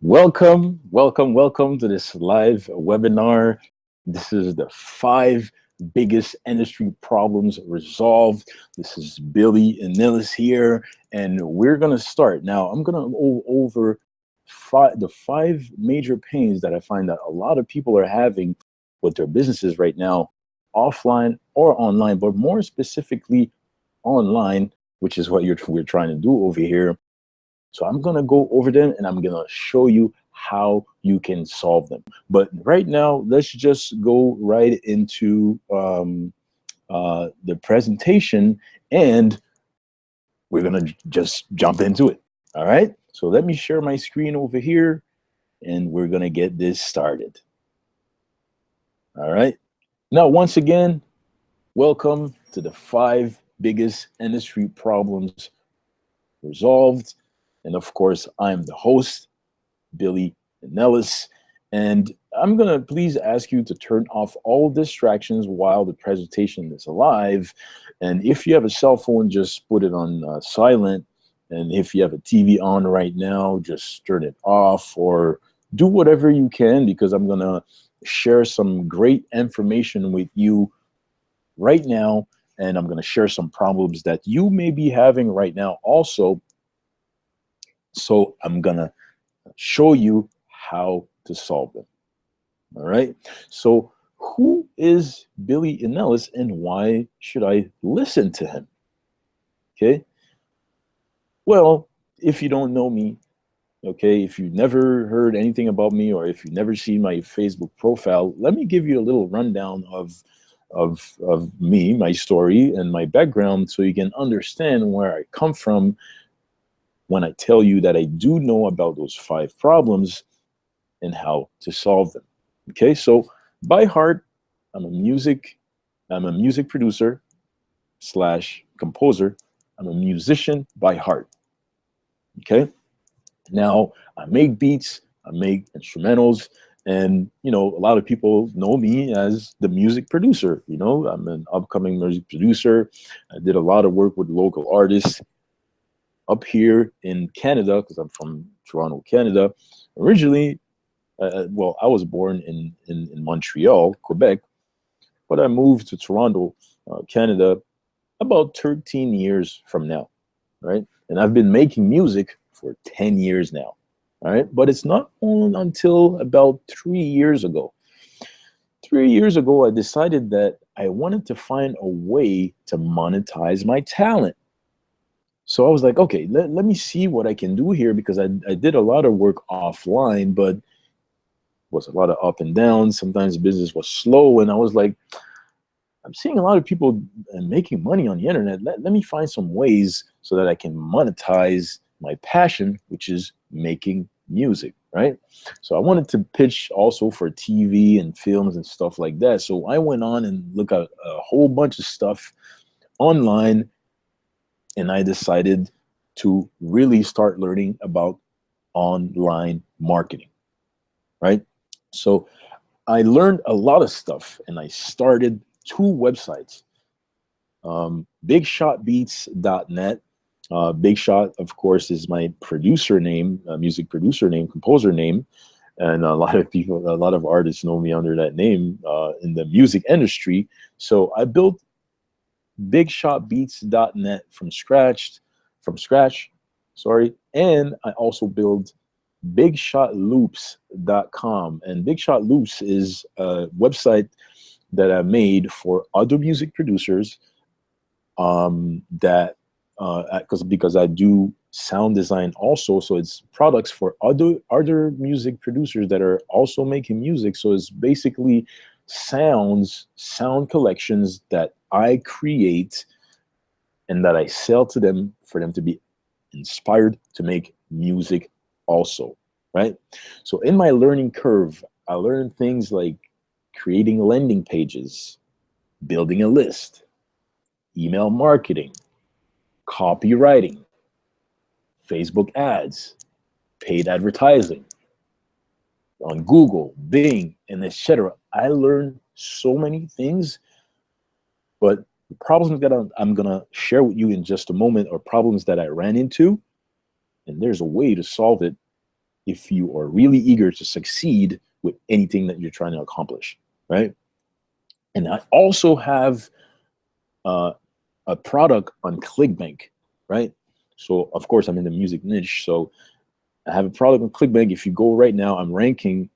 Welcome to this live webinar. This is the five biggest industry problems resolved. This is Billy and Nillis here, and we're gonna start now. I'm gonna go over the five major pains that I find that a lot of people are having with their businesses right now, offline or online, but more specifically online, which is what we're trying to do over here. So I'm going to go over them and I'm going to show you how you can solve them. But right now, let's just go right into the presentation and we're going to just jump into it. All right. So let me share my screen over here and we're going to get this started. All right. Now, once again, welcome to the five biggest industry problems resolved. And of course, I'm the host, Billy Nellis. And I'm going to please ask you to turn off all distractions while the presentation is live. And if you have a cell phone, just put it on silent. And if you have a TV on right now, just turn it off or do whatever you can, because I'm going to share some great information with you right now. And I'm going to share some problems that you may be having right now also. So I'm going to show you how to solve them. All right. So who is Billy Nellis and why should I listen to him? Okay. Well, if you don't know me, okay, if you've never heard anything about me or if you've never seen my Facebook profile, let me give you a little rundown of me, my story, and my background so you can understand where I come from when I tell you that I do know about those five problems and how to solve them. Okay, so by heart, I'm a music producer slash composer. I'm a musician by heart. Okay, now I make beats, I make instrumentals, and a lot of people know me as the music producer. I'm an upcoming music producer. I did a lot of work with local artists up here in Canada because I'm from Toronto, Canada. Originally, well, I was born in Montreal, Quebec, but I moved to Toronto, Canada, about 13 years from now, right? And I've been making music for 10 years now, all right? But it's not until about 3 years ago. 3 years ago, I decided that I wanted to find a way to monetize my talent. So I was like, okay, let me see what I can do here, because I did a lot of work offline, but was a lot of up and downs. Sometimes business was slow, and I was like, I'm seeing a lot of people making money on the internet. Let me find some ways so that I can monetize my passion, which is making music, right? So I wanted to pitch also for TV and films and stuff like that. So I went on and looked at a whole bunch of stuff online, and I decided to really start learning about online marketing, right? So I learned a lot of stuff, and I started two websites, bigshotbeats.net. Big Shot, of course, is my producer name, music producer name, composer name. And a lot of artists know me under that name in the music industry. So I built bigshotbeats.net from scratch, sorry. And I also built bigshotloops.com. And Big Shot Loops is a website that I made for other music producers because I do sound design also. So it's products for other music producers that are also making music. So it's basically sound collections that I create and that I sell to them for them to be inspired to make music also, right? So in my learning curve, I learned things like creating landing pages, building a list, email marketing, copywriting, Facebook ads, paid advertising on Google, Bing, and etc. I learned so many things, but the problems that I'm gonna share with you in just a moment are problems that I ran into, and there's a way to solve it if you are really eager to succeed with anything that you're trying to accomplish, right? And I also have a product on ClickBank, right? So of course I'm in the music niche, so I have a product on ClickBank. If you go right now, I'm ranking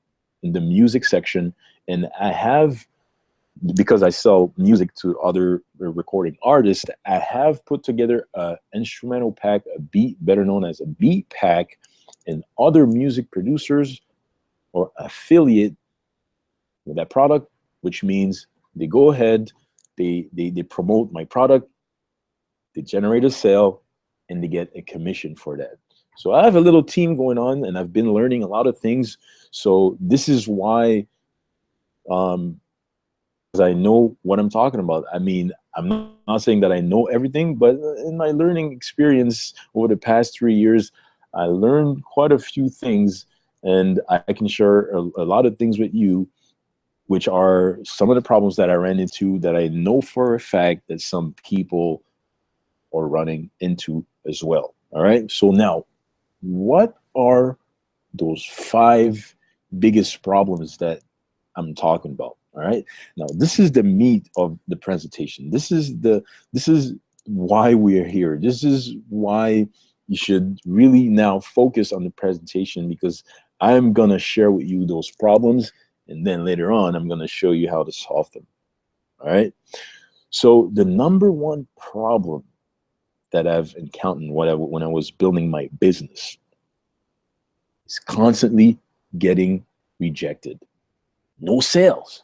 in the music section, and I have, because I sell music to other recording artists, I have put together an instrumental pack, a beat, better known as a beat pack, and other music producers or affiliate with that product, which means they go ahead, they promote my product, they generate a sale, and they get a commission for that. So I have a little team going on, and I've been learning a lot of things. So this is why, because I know what I'm talking about. I mean, I'm not saying that I know everything, but in my learning experience over the past 3 years, I learned quite a few things, and I can share a lot of things with you, which are some of the problems that I ran into that I know for a fact that some people are running into as well. All right. So now, what are those 5 biggest problems that I'm talking about? All right. Now, this is the meat of the presentation. This is why we are here. This is why you should really now focus on the presentation, because I'm going to share with you those problems, and then later on, I'm going to show you how to solve them. All right. So the number one problem that I've encountered when I was building my business is constantly getting rejected. No sales,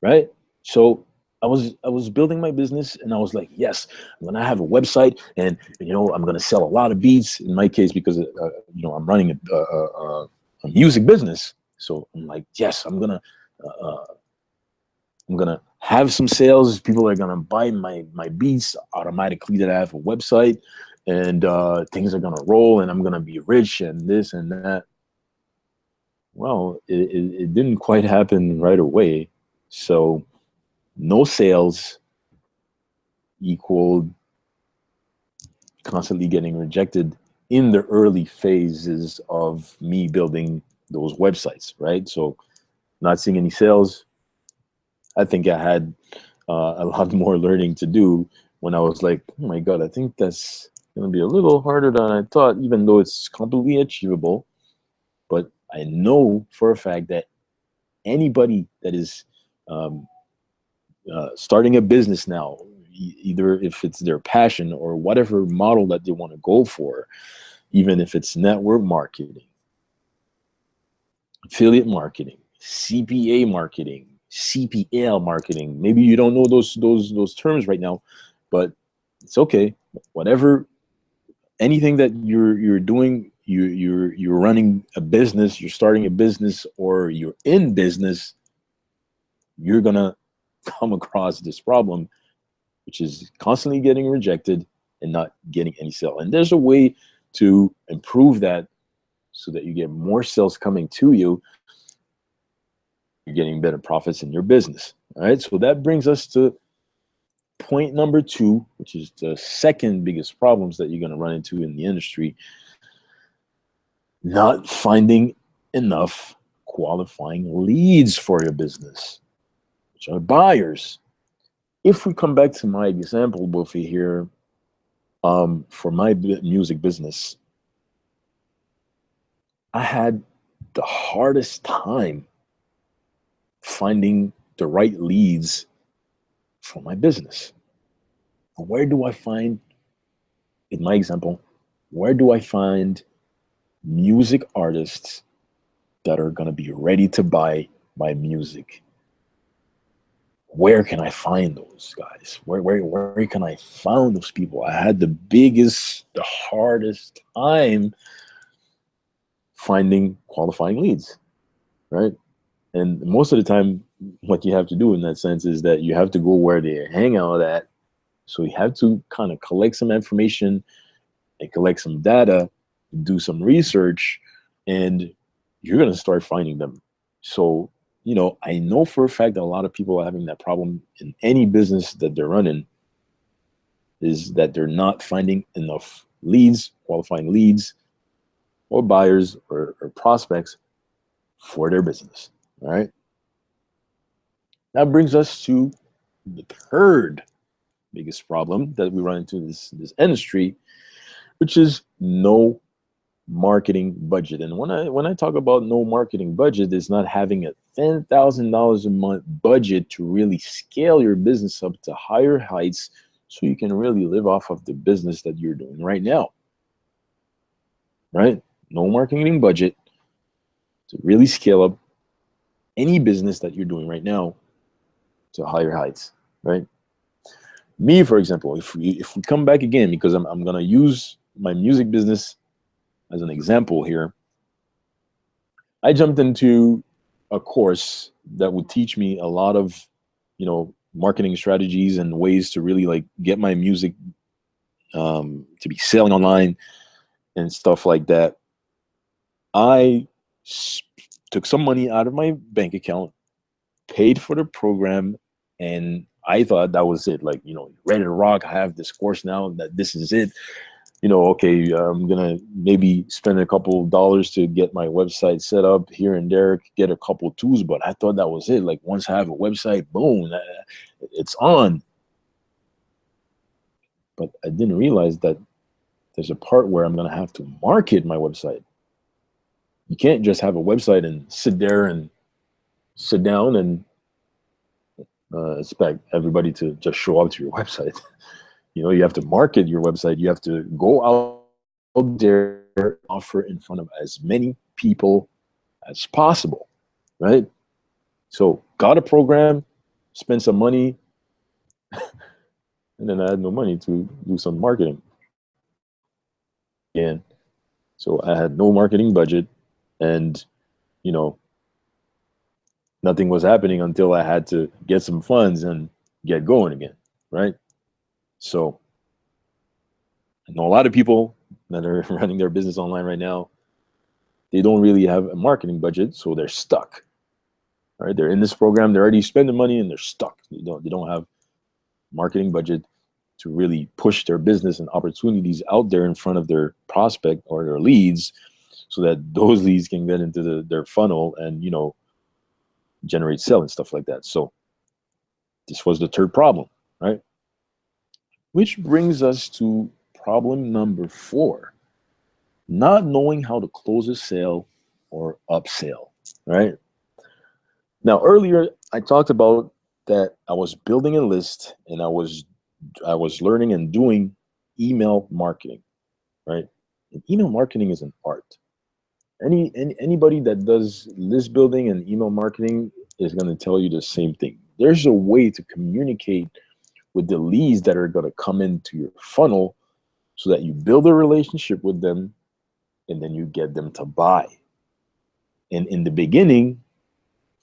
right? So I was building my business, and I was like, yes, I'm gonna have a website, and I'm gonna sell a lot of beats. In my case, because I'm running a music business, so I'm like, yes, I'm gonna have some sales. People are gonna buy my beats automatically that I have a website, and things are gonna roll, and I'm gonna be rich, and this and that. Well, it didn't quite happen right away. So no sales equaled constantly getting rejected in the early phases of me building those websites, right? So not seeing any sales. I think I had a lot more learning to do when I was like, oh my God, I think that's going to be a little harder than I thought, even though it's completely achievable. But I know for a fact that anybody that is starting a business now, either if it's their passion or whatever model that they want to go for, even if it's network marketing, affiliate marketing, CPA marketing, CPL marketing. Maybe you don't know those terms right now, but it's okay. Whatever, anything that you're doing, you're running a business, you're starting a business, or you're in business, you're gonna come across this problem, which is constantly getting rejected and not getting any sale. And there's a way to improve that so that you get more sales coming to you. You're getting better profits in your business. All right. So that brings us to point number 2, which is the second biggest problems that you're going to run into in the industry: not finding enough qualifying leads for your business, which are buyers. If we come back to my example, Buffy, here, for my music business, I had the hardest time finding the right leads for my business. Where do I find, in my example, where do I find music artists that are going to be ready to buy my music? Where can I find those guys? Where can I find those people? I had the hardest time finding qualifying leads, right? And most of the time, what you have to do in that sense is that you have to go where they hang out at. So you have to kind of collect some information and collect some data, do some research, and you're going to start finding them. So, I know for a fact that a lot of people are having that problem in any business that they're running, is that they're not finding enough leads, qualifying leads, or buyers or prospects for their business. All right. That brings us to the third biggest problem that we run into this industry, which is no marketing budget. And when I talk about no marketing budget, it's not having a $10,000 a month budget to really scale your business up to higher heights so you can really live off of the business that you're doing right now. Right? No marketing budget to really scale up any business that you're doing right now to higher heights, right? Me, for example, if we come back again, because I'm gonna use my music business as an example here. I jumped into a course that would teach me a lot of, marketing strategies and ways to really like get my music to be selling online and stuff like that. I took some money out of my bank account, paid for the program, and I thought that was it. Like, ready to rock. I have this course now, that this is it. Okay, I'm gonna maybe spend a couple dollars to get my website set up here and there, get a couple tools, but I thought that was it. Like, once I have a website, boom, it's on. But I didn't realize that there's a part where I'm gonna have to market my website. You can't just have a website and sit down and expect everybody to just show up to your website. You have to market your website. You have to go out there, offer in front of as many people as possible, right? So got a program, spent some money, and then I had no money to do some marketing. And so I had no marketing budget, and nothing was happening until I had to get some funds and get going again, right? So I know a lot of people that are running their business online right now, they don't really have a marketing budget, so they're stuck. Right? They're in this program, they're already spending money, and they're stuck. They don't have marketing budget to really push their business and opportunities out there in front of their prospect or their leads, so that those leads can get into their funnel and generate sales and stuff like that. So this was the third problem, right? Which brings us to problem number 4, not knowing how to close a sale or upsell, right? Now, earlier I talked about that I was building a list and I was learning and doing email marketing, right? And email marketing is an art. Anybody that does list building and email marketing is going to tell you the same thing. There's a way to communicate with the leads that are going to come into your funnel so that you build a relationship with them and then you get them to buy. And in the beginning,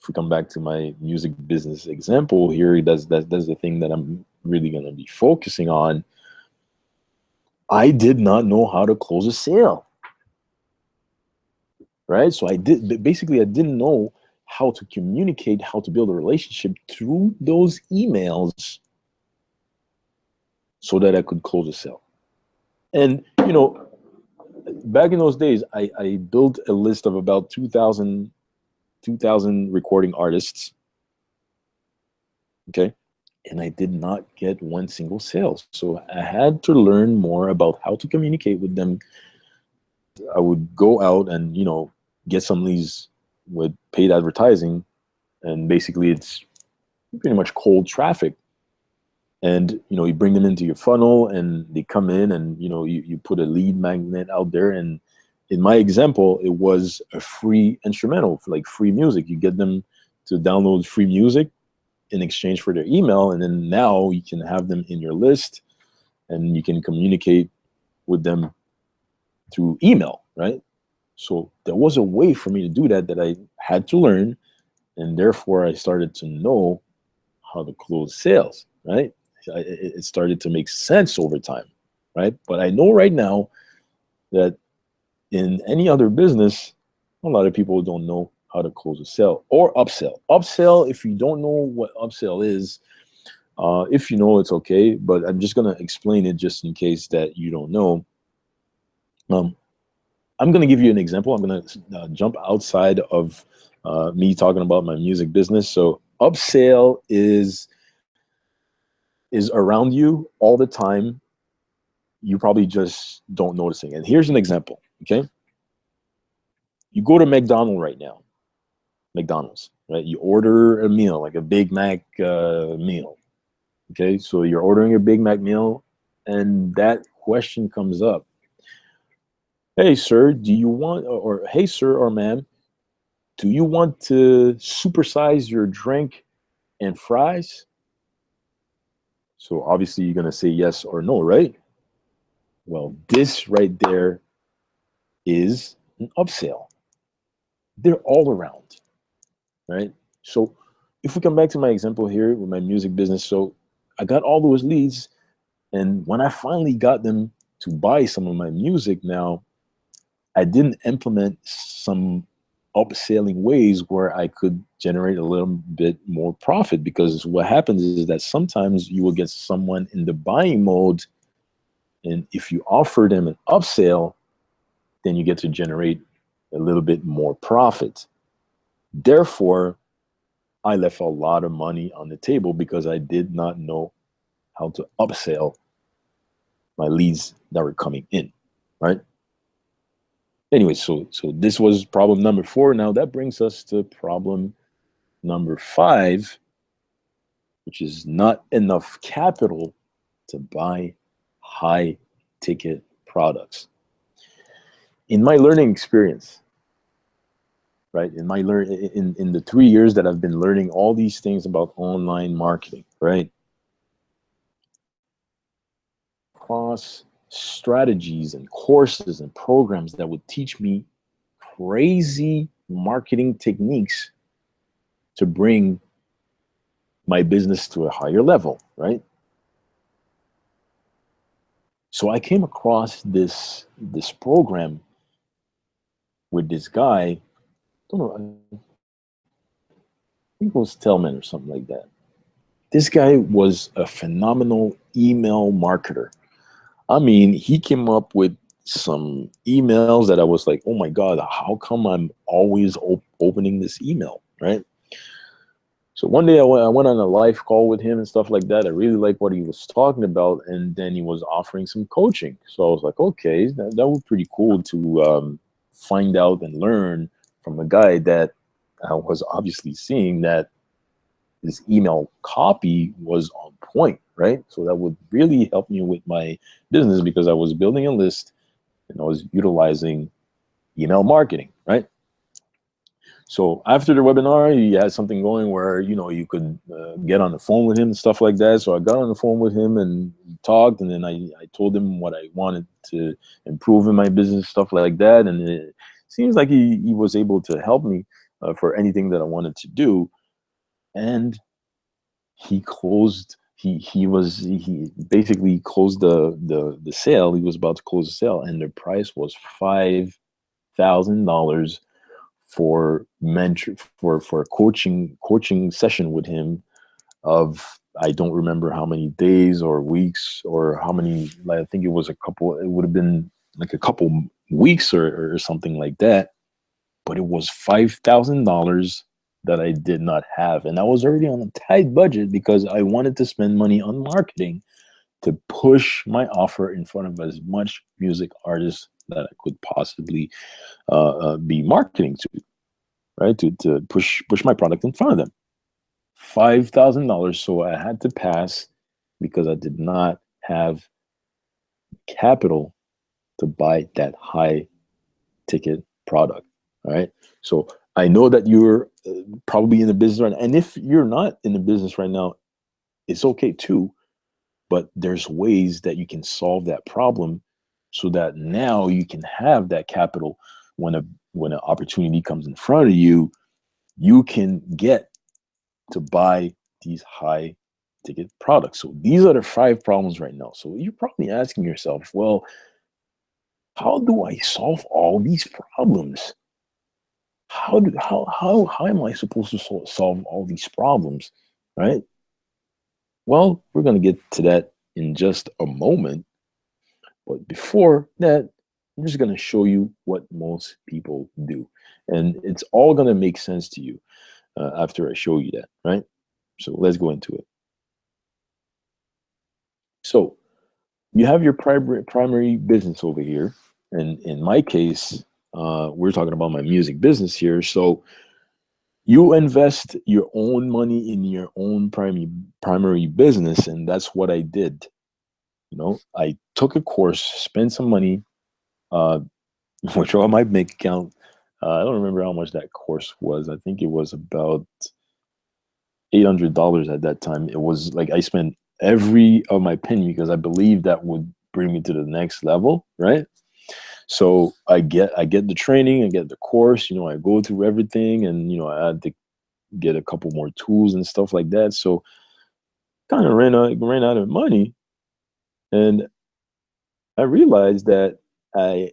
if we come back to my music business example here, that's the thing that I'm really going to be focusing on. I did not know how to close a sale, right? So I didn't know how to communicate, how to build a relationship through those emails so that I could close a sale. And, back in those days, I built a list of about 2,000 recording artists. Okay. And I did not get one single sale. So I had to learn more about how to communicate with them. I would go out and, get some leads with paid advertising. And basically it's pretty much cold traffic. And, you bring them into your funnel and they come in and, you put a lead magnet out there. And in my example, it was a free instrumental, like free music. You get them to download free music in exchange for their email. And then now you can have them in your list and you can communicate with them through email, right? So there was a way for me to do that I had to learn. And therefore I started to know how to close sales, right? It started to make sense over time, right? But I know right now that in any other business, a lot of people don't know how to close a sale or upsell. Upsell, if you don't know what upsell is, if you know, it's okay, but I'm just going to explain it just in case that you don't know. I'm going to give you an example. I'm going to jump outside of me talking about my music business. So upsell is around you all the time. You probably just don't notice it. And here's an example, okay? You go to McDonald's right now, McDonald's, right? You order a meal, like a Big Mac meal, okay? So you're ordering a Big Mac meal, and that question comes up. Hey, sir, do you want, or hey, sir or ma'am, do you want to supersize your drink and fries? So obviously you're going to say yes or no, right? Well, this right there is an upsell. They're all around, right? So if we come back to my example here with my music business, so I got all those leads, and when I finally got them to buy some of my music now, I didn't implement some upselling ways where I could generate a little bit more profit, because what happens is that sometimes you will get someone in the buying mode, and if you offer them an upsell, then you get to generate a little bit more profit. Therefore, I left a lot of money on the table because I did not know how to upsell my leads that were coming in, right? Anyway, so this was problem number 4. Now that brings us to problem number 5, which is not enough capital to buy high ticket products. In my learning experience, right, in the 3 years that I've been learning all these things about online marketing, right, across strategies and courses and programs that would teach me crazy marketing techniques to bring my business to a higher level, right? So I came across this program with this guy, I don't know, I think it was Tellman or something like that. This guy was a phenomenal email marketer. I mean, he came up with some emails that I was like, oh my God, how come I'm always opening this email, right? So one day I went on a live call with him and stuff like that. I really liked what he was talking about, and then he was offering some coaching. So I was like, okay, that was pretty cool to find out and learn from a guy that was obviously seeing that his email copy was on point, right? So that would really help me with my business because I was building a list and I was utilizing email marketing, right? So after the webinar, he had something going where, you know, you could get on the phone with him and stuff like that. So I got on the phone with him and we talked, and then I told him what I wanted to improve in my business, stuff like that. And it seems like he was able to help me for anything that I wanted to do. And he closed, he basically closed the sale. He was about to close the sale, and the price was $5,000 for a coaching session with him of, I don't remember how many days or weeks or how many, I think it was it would have been like a couple weeks or something like that, but it was $5,000 that I did not have, and I was already on a tight budget because I wanted to spend money on marketing to push my offer in front of as much music artists that I could possibly be marketing to, right? To push my product in front of them. $5,000. So I had to pass because I did not have capital to buy that high ticket product. All right. So I know that you're probably in the business right now. And if you're not in the business right now, it's okay too. But there's ways that you can solve that problem so that now you can have that capital when an opportunity comes in front of you, you can get to buy these high ticket products. So these are the 5 problems right now. So you're probably asking yourself, well, how do I solve all these problems? How am I supposed to solve all these problems, right? Well, we're going to get to that in just a moment. But before that, I'm just going to show you what most people do. And it's all going to make sense to you after I show you that, right? So let's go into it. So you have your primary business over here. And in my case, we're talking about my music business here. So you invest your own money in your own primary business. And that's what I did. I took a course, spent some money, uh, withdraw my bank account. I don't remember how much that course was. I think it was about $800 at that time. It was like I spent every of my penny because I believed that would bring me to the next level, right? So I get the training, I get the course, I go through everything, and I had to get a couple more tools and stuff like that. So kind of ran out of money, and I realized that I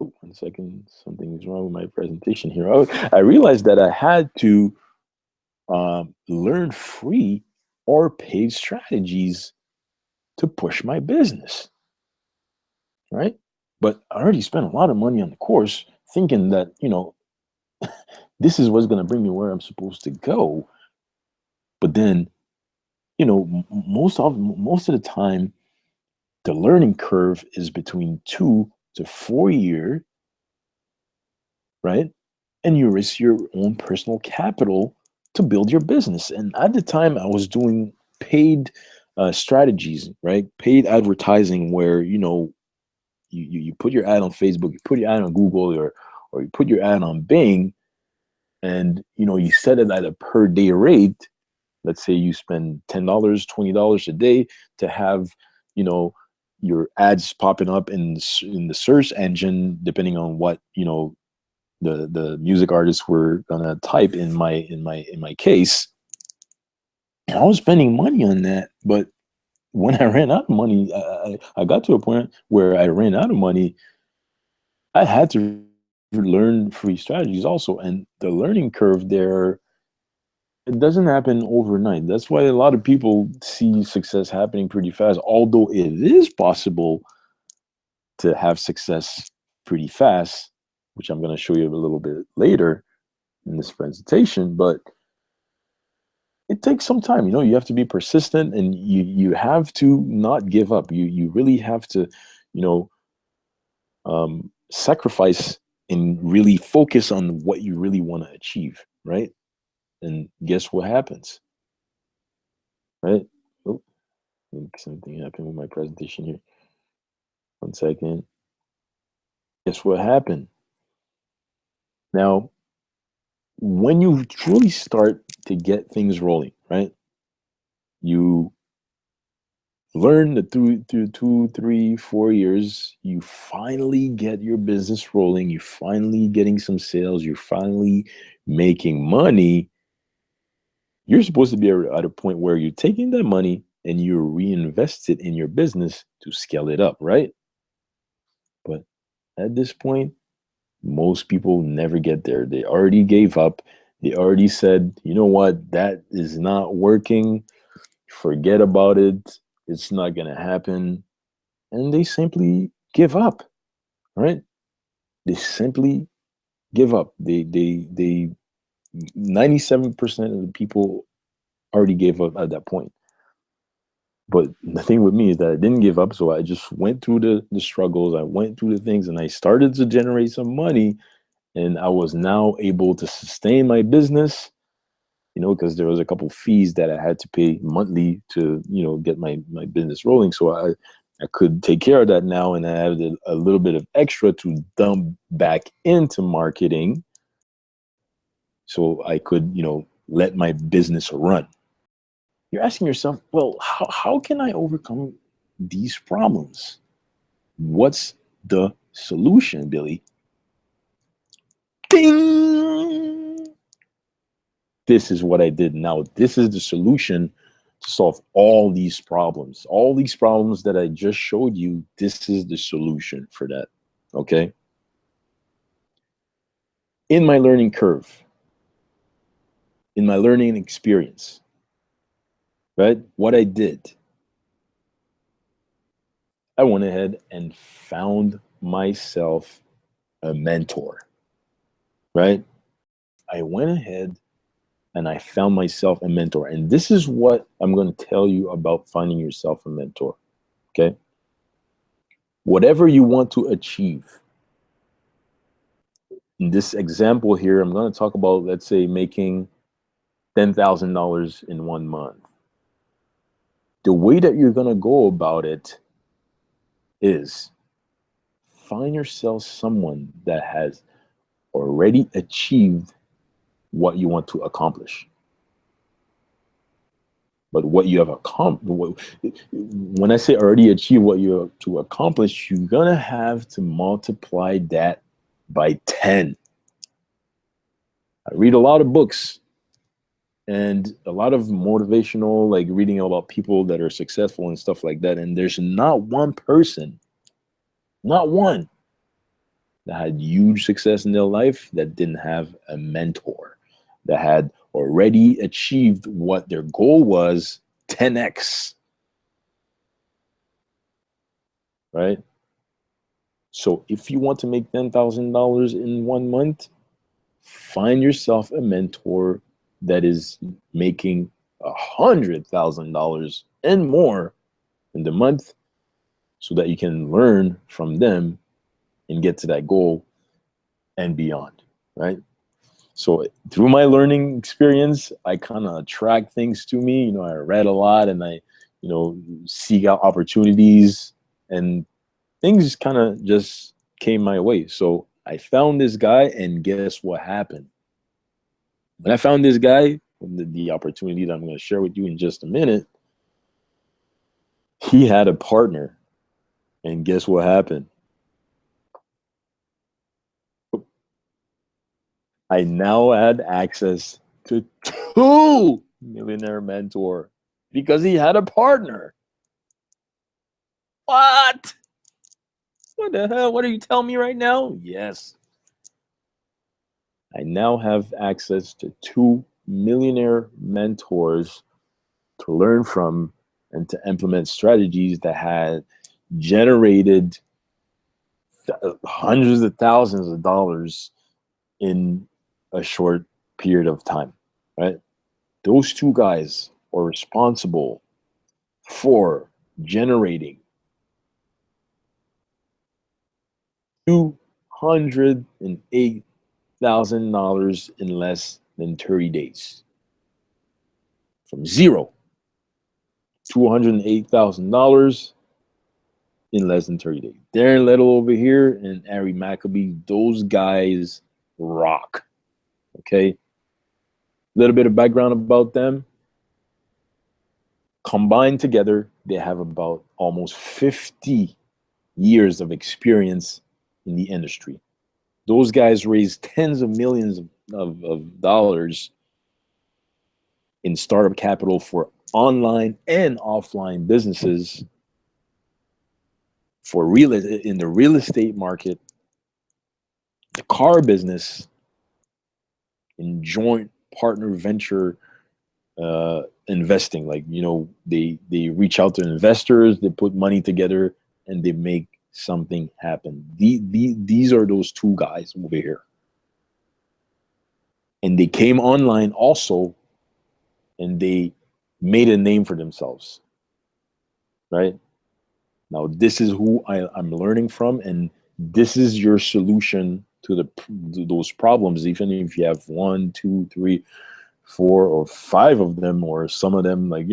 oh, 1 second, something is wrong with my presentation here. I realized that I had to learn free or paid strategies to push my business, right? But I already spent a lot of money on the course thinking that, this is what's going to bring me where I'm supposed to go. But then, most of the time, the learning curve is between 2 to 4 years, right? And you risk your own personal capital to build your business. And at the time, I was doing paid strategies, right? Paid advertising, where you put your ad on Facebook, you put your ad on Google, or you put your ad on Bing, and you set it at a per day rate. Let's say you spend $10, $20 a day to have you know your ads popping up in the search engine, depending on what the music artists were gonna type in my case. And I was spending money on that, but when I ran out of money, I got to a point where I ran out of money. I had to learn free strategies also, and the learning curve there, it doesn't happen overnight. That's why a lot of people see success happening pretty fast, although it is possible to have success pretty fast, which I'm going to show you a little bit later in this presentation. But it takes some time. You have to be persistent, and you have to not give up. You really have to, you know, sacrifice and really focus on what you really want to achieve, right? And guess what happens, right? Oh, I think something happened with my presentation here. 1 second. Guess what happened? Now, when you truly start to get things rolling, right? You learn that through 2, 3, 4 years, you finally get your business rolling. You're finally getting some sales. You're finally making money. You're supposed to be at a point where you're taking that money and you reinvest it in your business to scale it up, right? But at this point, most people never get there. They already gave up. They already said, you know what, that is not working. Forget about it. It's not going to happen. And they simply give up, right? They simply give up. They 97% of the people already gave up at that point. But the thing with me is that I didn't give up. So I just went through the struggles. I went through the things, and I started to generate some money. And I was now able to sustain my business, because there was a couple fees that I had to pay monthly to, get my business rolling. So I could take care of that now, and I had a little bit of extra to dump back into marketing so I could, let my business run. You're asking yourself, well, how can I overcome these problems? What's the solution, Billy? Ding! This is what I did now. This is the solution to solve all these problems. All these problems that I just showed you, this is the solution for that. Okay? In my learning curve, in my learning experience, right? What I did, I went ahead and found myself a mentor, right? I went ahead and I found myself a mentor. And this is what I'm going to tell you about finding yourself a mentor, okay? Whatever you want to achieve. In this example here, I'm going to talk about, let's say, making $10,000 in 1 month. The way that you're going to go about it is find yourself someone that has already achieved what you want to accomplish. But what you have accomplished, when I say already achieve what you have to accomplish, you're going to have to multiply that by 10. I read a lot of books and a lot of motivational, like reading about people that are successful and stuff like that. And there's not one person, not one, that had huge success in their life that didn't have a mentor, that had already achieved what their goal was 10x, right? So if you want to make $10,000 in 1 month, find yourself a mentor that is making $100,000 and more in the month so that you can learn from them and get to that goal and beyond, right? So through my learning experience, I kind of attract things to me. You know, I read a lot and I, seek out opportunities, and things kind of just came my way. So I found this guy, and guess what happened? When I found this guy, the opportunity that I'm going to share with you in just a minute, he had a partner. And guess what happened? I now had access to 2 millionaire mentor because he had a partner. What? What the hell? What are you telling me right now? Yes. I now have access to 2 millionaire mentors to learn from and to implement strategies that had generated hundreds of thousands of dollars in a short period of time, right? Those two guys are responsible for generating $208,000 in less than 30 days. From zero, $208,000 in less than 30 days. Darren Little over here and Ari Maccabee, those guys rock. Okay. A little bit of background about them. Combined together, they have about almost 50 years of experience in the industry. Those guys raised tens of millions of dollars in startup capital for online and offline businesses, for in the real estate market, the car business, in joint partner venture investing. Like, they reach out to investors, they put money together, and they make something happen. These are those two guys over here. And they came online also, and they made a name for themselves, right? Now, this is who I'm learning from, and this is your solution to those problems, even if you have 1, 2, 3, 4, or 5 of them, or some of them, like,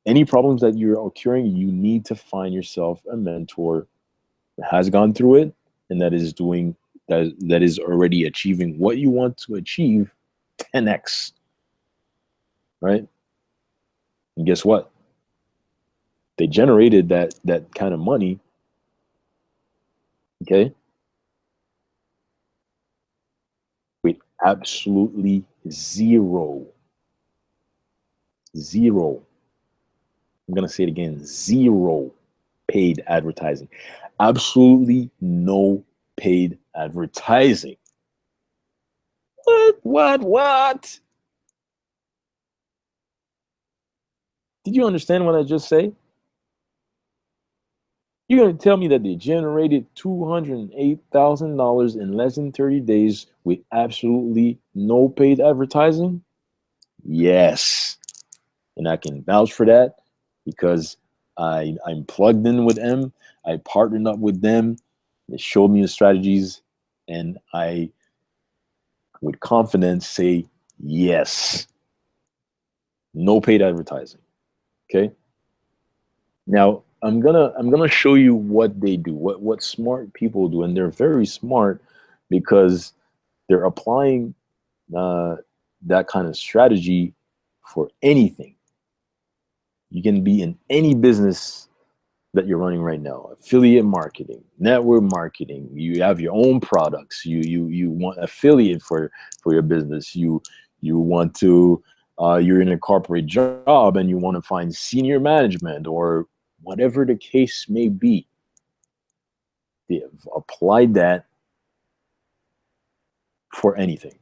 any problems that you're occurring, you need to find yourself a mentor that has gone through it and that is doing that is already achieving what you want to achieve 10x, right? And guess what? They generated that kind of money, okay, with absolutely zero. I'm gonna say it again: zero paid advertising. Absolutely no paid advertising. What? Did you understand what I just say? You're going to tell me that they generated $208,000 in less than 30 days with absolutely no paid advertising? Yes. And I can vouch for that because I'm plugged in with them. I partnered up with them. They showed me the strategies, and I, with confidence, say yes. No paid advertising. Okay. Now I'm gonna show you what they do, what smart people do, and they're very smart because they're applying uh, that kind of strategy for anything. You can be in any business that you're running right now: affiliate marketing, network marketing. You have your own products. You want affiliate for your business. You want to you're in a corporate job and you want to find senior management or whatever the case may be. They have applied that for anything.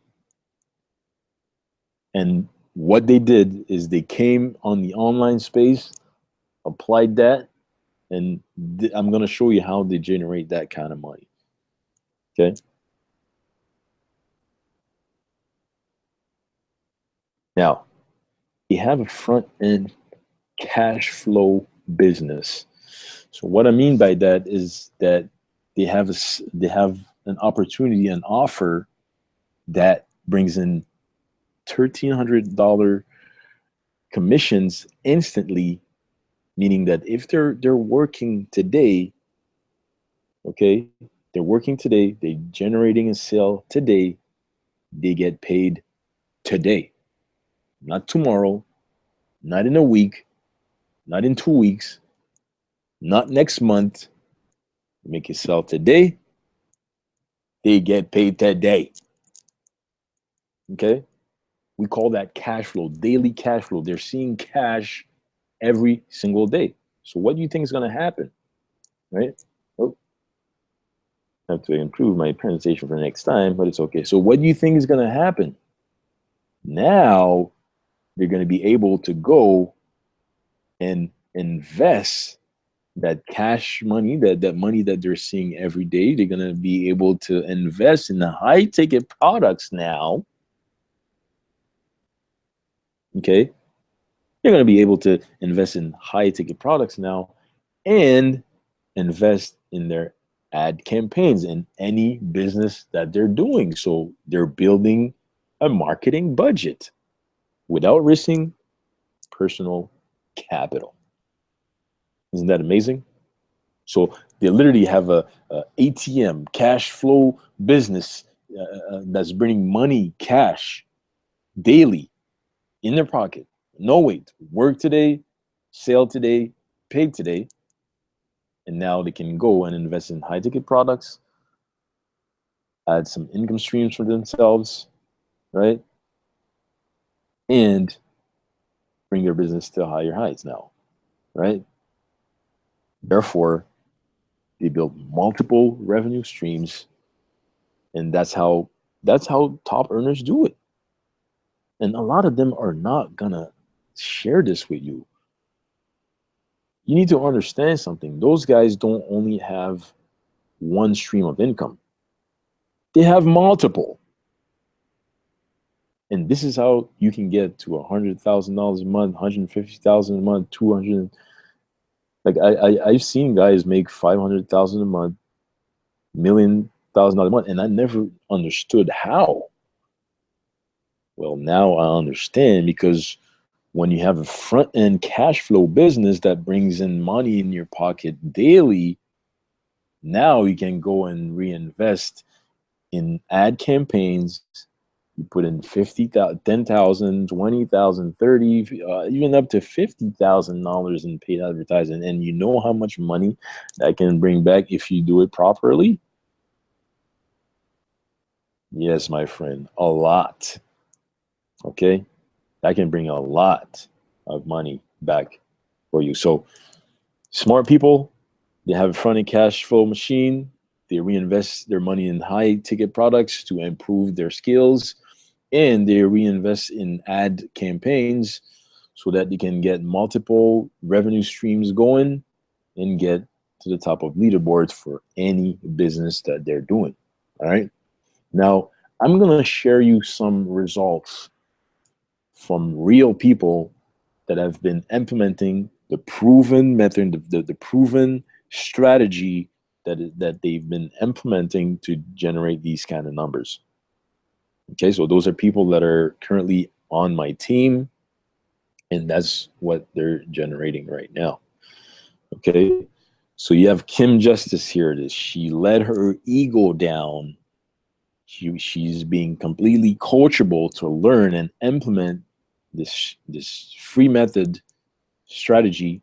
And what they did is they came on the online space, applied that, and I'm going to show you how they generate that kind of money. Okay. Now, they have a front end cash flow business. So what I mean by that is that they have an opportunity, an offer that brings in $1,300 commissions instantly, meaning that if they're working today, okay, they're working today, they're generating a sale today, they get paid today, not tomorrow, not in a week, not in 2 weeks, not next month. You make your sell today, they get paid today. Okay, we call that cash flow, daily cash flow. They're seeing cash every single day. So what do you think is going to happen, right? Oh, I have to improve my presentation for next time, but it's okay. So what do you think is going to happen? Now they're going to be able to go and invest that cash money, that money that they're seeing every day. They're going to be able to invest in the high ticket products now. Okay. They're going to be able to invest in high ticket products now and invest in their ad campaigns in any business that they're doing. So they're building a marketing budget without risking personal capital. Isn't that amazing? So they literally have a ATM cash flow business that's bringing money, cash daily in their pocket. No wait, work today, sell today, pay today, and now they can go and invest in high ticket products, add some income streams for themselves, right? And bring their business to higher heights now, right? Therefore, they build multiple revenue streams, and that's how top earners do it. And a lot of them are not gonna share this with you. You need to understand something. Those guys don't only have one stream of income. They have multiple. And this is how you can get to $100,000 a month, 150,000 a month, 200. Like I've seen guys make 500,000 a month, $1,000,000 a month, and I never understood how. Well, now I understand because when you have a front end cash flow business that brings in money in your pocket daily, now you can go and reinvest in ad campaigns. You put in 50,000, 10,000, 20,000, 30, even up to $50,000 in paid advertising. And you know how much money that can bring back if you do it properly? Yes, my friend, a lot. Okay? That can bring a lot of money back for you. So smart people, they have a front-end cash flow machine. They reinvest their money in high ticket products to improve their skills, and they reinvest in ad campaigns so that they can get multiple revenue streams going and get to the top of leaderboards for any business that they're doing. All right. Now, I'm going to share you some results from real people that have been implementing the proven method, the proven strategy that they've been implementing to generate these kind of numbers. Okay, so those are people that are currently on my team, and that's what they're generating right now. Okay, so you have Kim Justice here. She let her ego down. She's being completely coachable to learn and implement this free method strategy.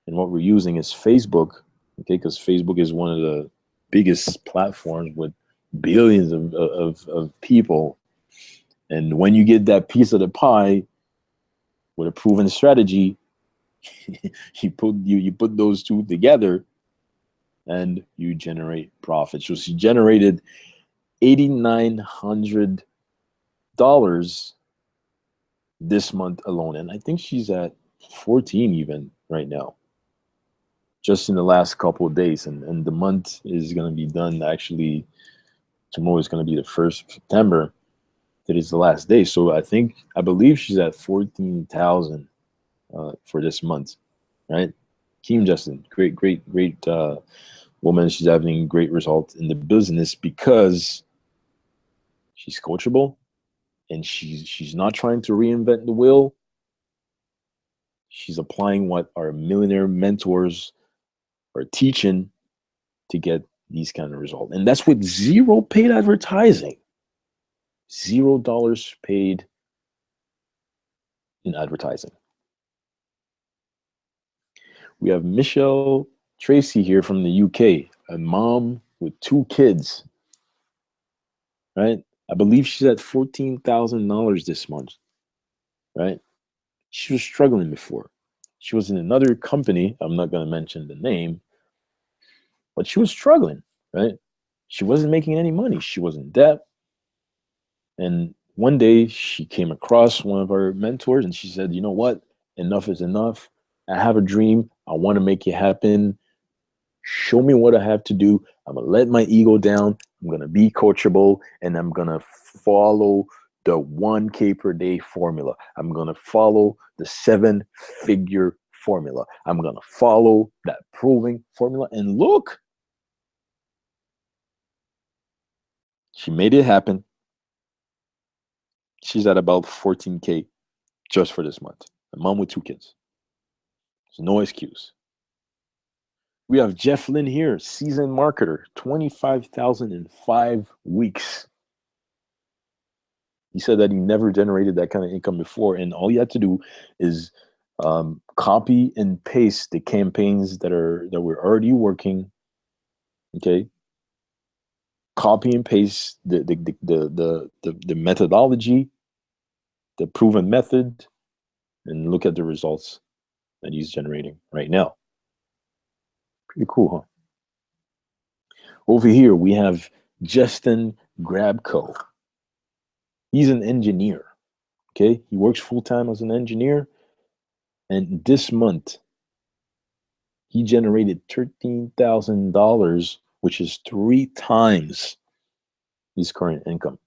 And what we're using is Facebook, okay, because Facebook is one of the biggest platforms with billions of people. And when you get that piece of the pie with a proven strategy, you put those two together and you generate profit. So she generated $8,900 this month alone, and I think she's at 14 even right now, just in the last couple of days. And the month is going to be done. Actually, tomorrow is going to be the 1st of September. That is the last day. So I believe she's at 14,000 for this month, right? Kim Justin, great woman. She's having great results in the business because she's coachable, and she's not trying to reinvent the wheel. She's applying what our millionaire mentors are teaching to get these kind of results. And that's with zero paid advertising. $0 paid in advertising. We have Michelle Tracy here from the UK, a mom with 2 kids, right? I believe she's at $14,000 this month, right? She was struggling before. She was in another company. I'm not going to mention the name, but she was struggling, right? She wasn't making any money. She was in debt. And one day she came across one of our mentors and she said, you know what? Enough is enough. I have a dream. I want to make it happen. Show me what I have to do. I'm going to let my ego down. I'm going to be coachable, and I'm going to follow the 1K per day formula. I'm going to follow the 7-figure formula. I'm going to follow that proving formula. And look, she made it happen. She's at about 14K just for this month. A mom with 2 kids. There's no excuse. We have Jeff Lynn here, seasoned marketer, 25,000 in 5 weeks. He said that he never generated that kind of income before, and all you had to do is copy and paste the campaigns that were already working. Okay, copy and paste the methodology, the proven method, and look at the results that he's generating right now. Pretty cool, huh? Over here we have Justin Grabko. He's an engineer. Okay, he works full-time as an engineer, and this month he generated $13,000, which is 3 times his current income.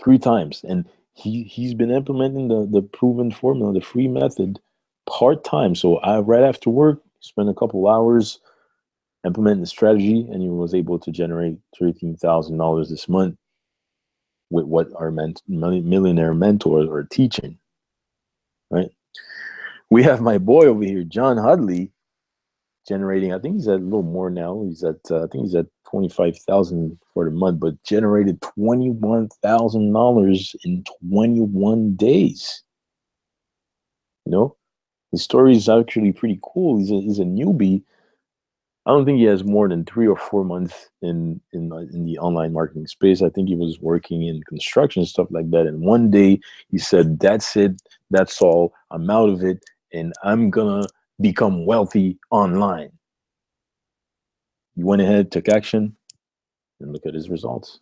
3 times. And he's been implementing the proven formula, the free method, part-time. So right after work, spent a couple hours implementing the strategy, and he was able to generate $13,000 this month with what our millionaire mentors are teaching, right? We have my boy over here, John Hudley, generating, I think he's at a little more now. He's at, I think he's at 25,000 for the month, but generated $21,000 in 21 days. You know, his story is actually pretty cool. He's a newbie. I don't think he has more than 3 or 4 months in the online marketing space. I think he was working in construction, stuff like that. And one day he said, that's it. That's all. I'm out of it. And I'm going to become wealthy online. He went ahead, took action, and look at his results.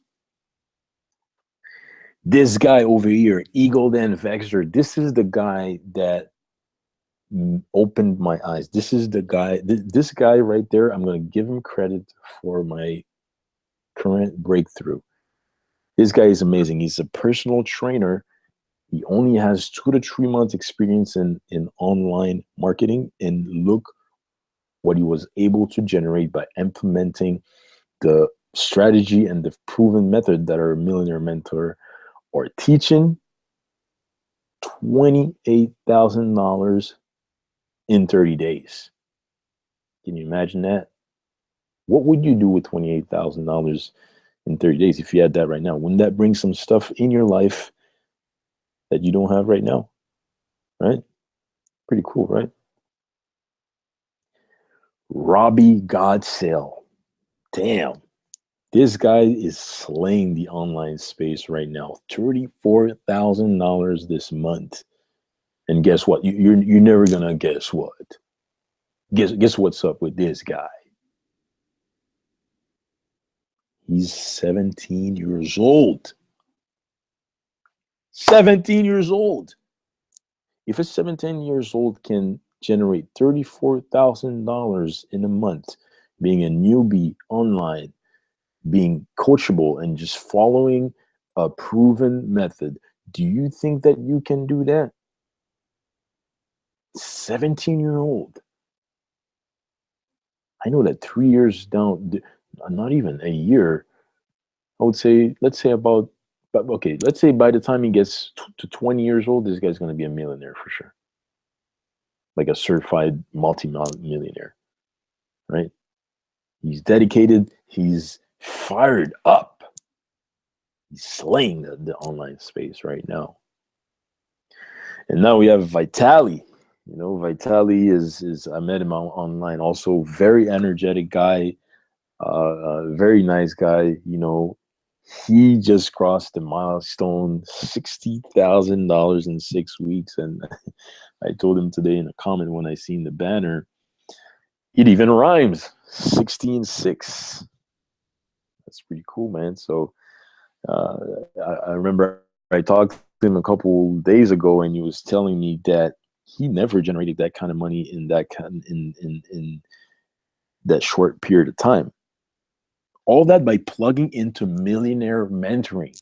This guy over here, Eagle Dan Vexter, this is the guy that opened my eyes. This is the guy, this guy right there, I'm going to give him credit for my current breakthrough. This guy is amazing. He's a personal trainer. He only has 2 to 3 months experience in online marketing, and look what he was able to generate by implementing the strategy and the proven method that our millionaire mentor are teaching. $28,000 in 30 days. Can you imagine that? What would you do with $28,000 in 30 days if you had that right now? Wouldn't that bring some stuff in your life that you don't have right now? Right? Pretty cool, right? Robbie Godsale. Damn. This guy is slaying the online space right now. $34,000 this month. And guess what? You're never gonna guess what. Guess what's up with this guy? He's 17 years old. 17 years old. If a 17 years old can generate $34,000 in a month, being a newbie online, being coachable, and just following a proven method, do you think that you can do that? 17-year-old. I know that 3 years down, not even a year, I would say, let's say about, but okay, let's say by the time he gets to 20 years old, this guy's going to be a millionaire for sure. Like a certified multi-millionaire, right? He's dedicated. He's fired up. He's slaying the online space right now. And now we have Vitali. You know, Vitali is I met him online. Also, very energetic guy, very nice guy. You know, he just crossed the milestone, $60,000 in 6 weeks, and I told him today in a comment when I seen the banner, it even rhymes, 16-6. That's pretty cool, man. So I remember I talked to him a couple days ago, and he was telling me that he never generated that kind of money in that in that short period of time. All that by plugging into millionaire mentoring.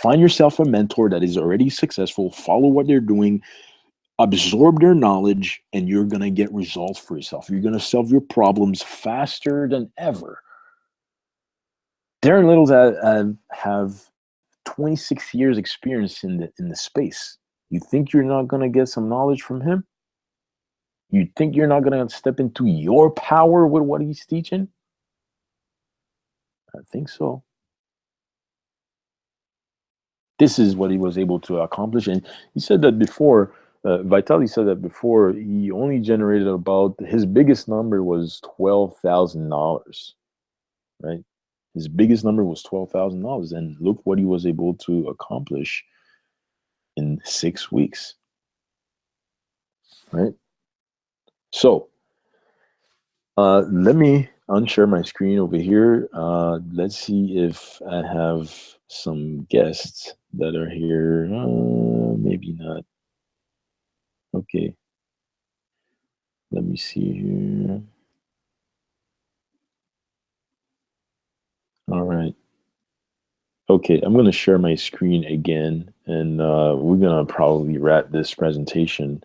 Find yourself a mentor that is already successful, follow what they're doing, absorb their knowledge, and you're going to get results for yourself. You're going to solve your problems faster than ever. Darren Littles have 26 years experience in the space. You think you're not going to get some knowledge from him? You think you're not going to step into your power with what he's teaching? I think so. This is what he was able to accomplish. And he said that before, Vitali said that before, he only generated about, his biggest number was $12,000, right? His biggest number was $12,000. And look what he was able to accomplish in 6 weeks, right? So let me unshare my screen over here. Let's see if I have some guests that are here. Maybe not. Okay. Let me see here. All right. Okay, I'm going to share my screen again, and we're going to probably wrap this presentation.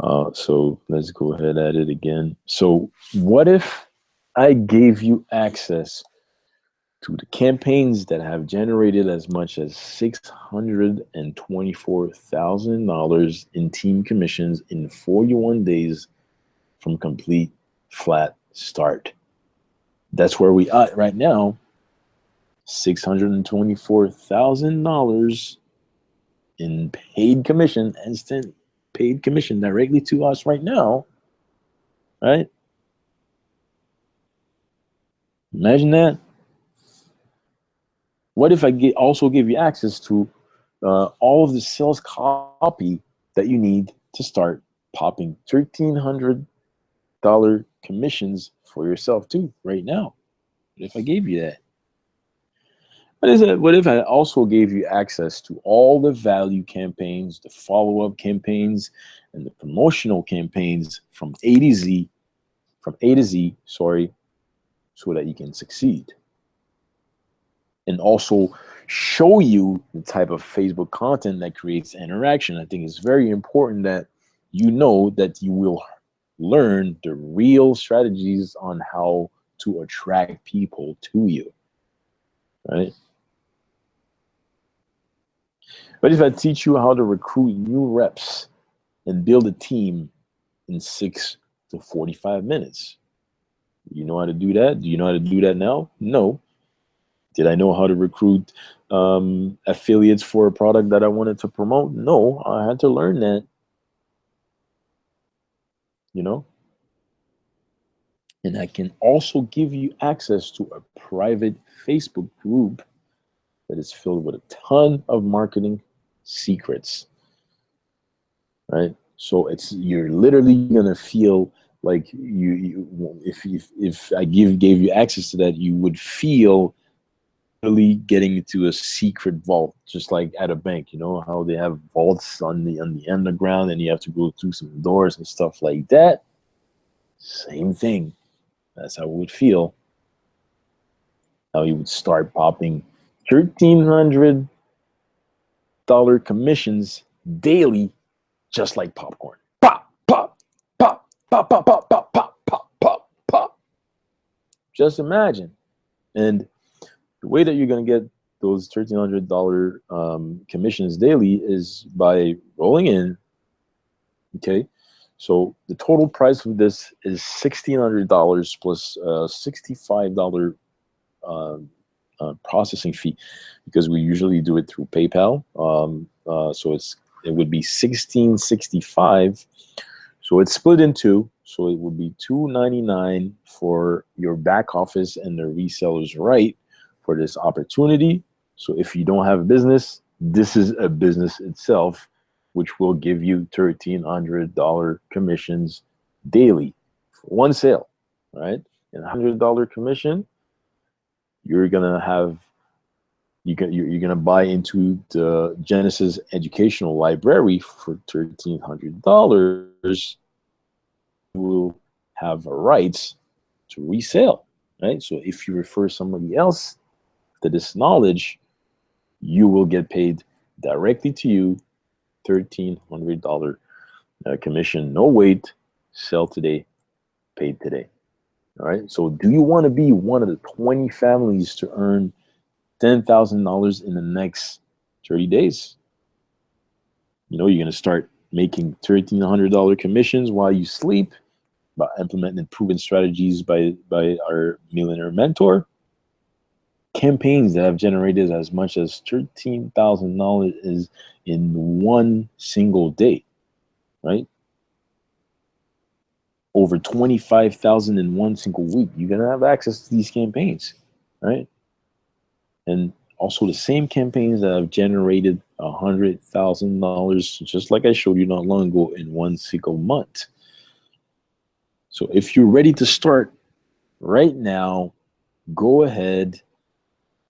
So let's go ahead at it again. So what if I gave you access to the campaigns that have generated as much as $624,000 in team commissions in 41 days from complete flat start? That's where we are right now. $624,000 in paid commission, instant paid commission directly to us right now, right? Imagine that. What if I also give you access to all of the sales copy that you need to start popping $1,300 commissions for yourself too right now? What if I gave you that? What if I also gave you access to all the value campaigns, the follow-up campaigns, and the promotional campaigns from A to Z, sorry, so that you can succeed. And also show you the type of Facebook content that creates interaction. I think it's very important that you know that you will learn the real strategies on how to attract people to you, right? But if I teach you how to recruit new reps and build a team in 6 to 45 minutes, you know how to do that? Do you know how to do that now? No. Did I know how to recruit affiliates for a product that I wanted to promote? No, I had to learn that, you know? And I can also give you access to a private Facebook group that is filled with a ton of marketing secrets, right? So you're literally gonna feel like if I gave you access to that, you would feel really getting into a secret vault, just like at a bank. You know how they have vaults on the underground, and you have to go through some doors and stuff like that. Same thing. That's how it would feel. How you would start popping $1,300 commissions daily, just like popcorn. Pop, pop, pop, pop, pop, pop, pop, pop, pop, pop, pop. Just imagine. And the way that you're going to get those $1,300 commissions daily is by rolling in. Okay. So the total price of this is $1,600 plus $65 processing fee, because we usually do it through PayPal. So it would be $1,665. So it's split in two. So it would be $299 for your back office and the resellers right for this opportunity. So if you don't have a business, this is a business itself, which will give you $1,300 commissions daily for one sale, right? And $100 commission, you're gonna buy into the Genesis Educational Library for $1,300. You will have rights to resell, right? So if you refer somebody else to this knowledge, you will get paid directly to you, $1,300 commission, no wait, sell today, paid today. All right. So do you want to be one of the 20 families to earn $10,000 in the next 30 days? You know, you're going to start making $1,300 commissions while you sleep by implementing proven strategies by our millionaire mentor. Campaigns that have generated as much as $13,000 is in one single day, right? Over 25,000 in one single week. You're gonna have access to these campaigns, right? And also the same campaigns that have generated $100,000, just like I showed you not long ago, in one single month. So if you're ready to start right now, go ahead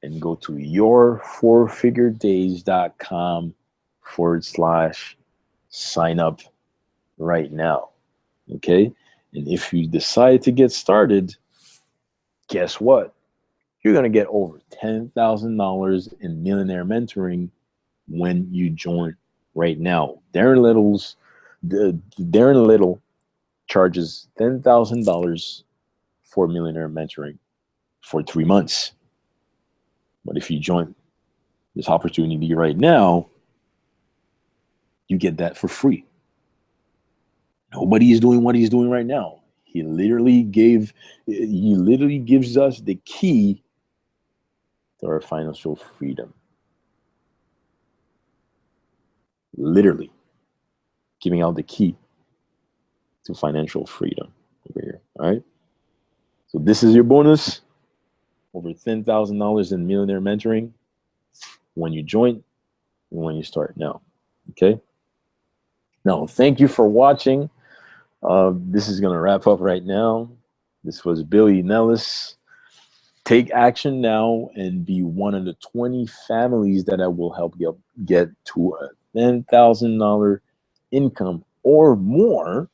and go to yourfourfiguredays.com/sign up right now. Okay. And if you decide to get started, guess what? You're going to get over $10,000 in millionaire mentoring when you join right now. Darren Little charges $10,000 for millionaire mentoring for 3 months. But if you join this opportunity right now, you get that for free. Nobody is doing what he's doing right now. He literally gives us the key to our financial freedom. Literally giving out the key to financial freedom over here. All right. So this is your bonus, over $10,000 in millionaire mentoring when you join and when you start now. Okay. Now, thank you for watching. This is going to wrap up right now. This was Billy Nellis. Take action now and be one of the 20 families that I will help get to a $10,000 income or more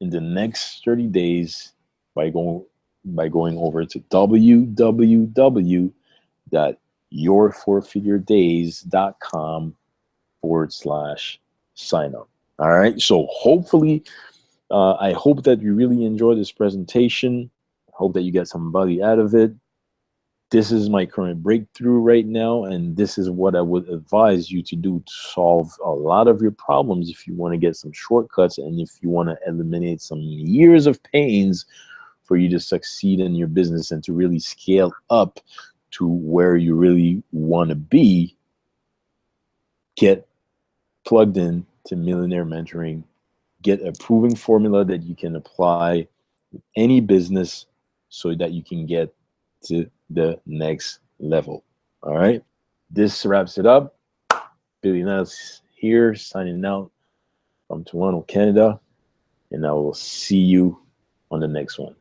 in the next 30 days by going over to www.yourfourfiguredays.com/sign up. All right. So hopefully, I hope that you really enjoy this presentation. I hope that you get some value out of it. This is my current breakthrough right now, and this is what I would advise you to do to solve a lot of your problems if you want to get some shortcuts and if you want to eliminate some years of pains for you to succeed in your business and to really scale up to where you really want to be. Get plugged in to Millionaire Mentoring. Get a proven formula that you can apply with any business so that you can get to the next level. All right. This wraps it up. Billy Niles here, signing out from Toronto, Canada. And I will see you on the next one.